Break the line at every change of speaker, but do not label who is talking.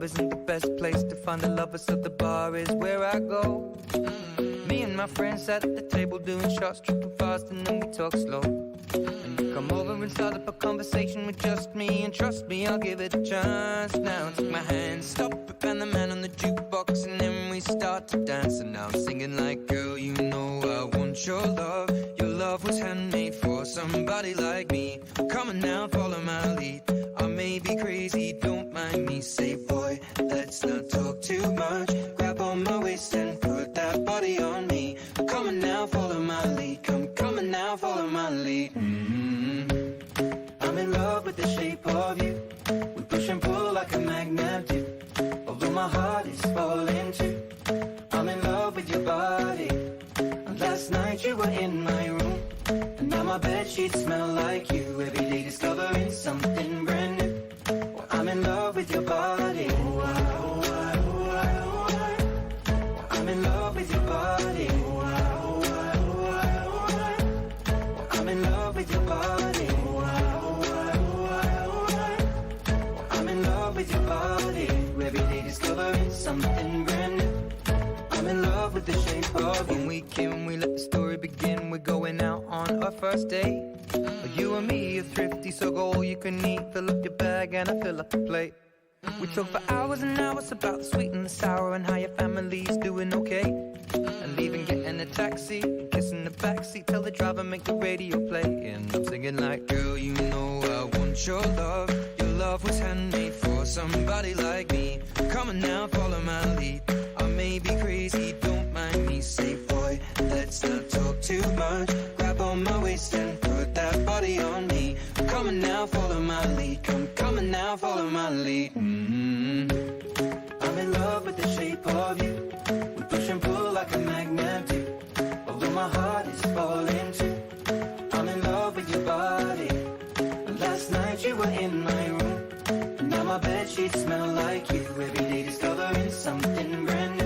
club isn't the best place to find the lovers, so the bar is where I go. Me and my friends sat at the table doing shots, tripping fast, and then we talk slow. And you come over and start up a conversation with just me, and trust me, I'll give it a chance. Now take my hand, stop it, and the man on the jukebox, and then we start to dance. And now I'm singing like, girl, you know I want your love. Your love was handmade for somebody like me. Come on now, follow my lead. I may be crazy, don't mind me. Say, boy, let's not talk too much. Grab on my waist and put that body on me. Come on now, follow my lead. Come on now, follow my lead. I'm in love with the shape of you. We push and pull like a magnet do. Although my heart is falling too. I'm in love with your body. And last night you were in my room, and now my bedsheets smell like you. Every day discovering something brand new. Well, I'm in love with your body. I'm in love with your body. I'm in love with your body. I'm in love with your body. Every day discovering something brand new. I'm in love with the shape of you. When we came, we let the story begin. We're going out on our first date. You and me are thrifty, so go all you can eat. Fill up your bag and I fill up the plate. We talk for hours and hours about the sweet and the sour, and how your family's doing okay. And even getting a taxi, kissing the backseat, tell the driver make the radio play. And I'm singing like, girl, you know I want your love. Your love was handmade for somebody like me. Come on now, follow my lead. I may be crazy, don't mind me. Say, boy, let's not talk too much. Grab on my waist and put that body on me. Come on now, follow my lead. Come on now, follow my lead. I'm in love with the shape of you. We push and pull like a magnet do. Although my heart is falling too. I'm in love with your body. And last night you were in my room, and now my bedsheets smell like you. Every day discovering something brand new.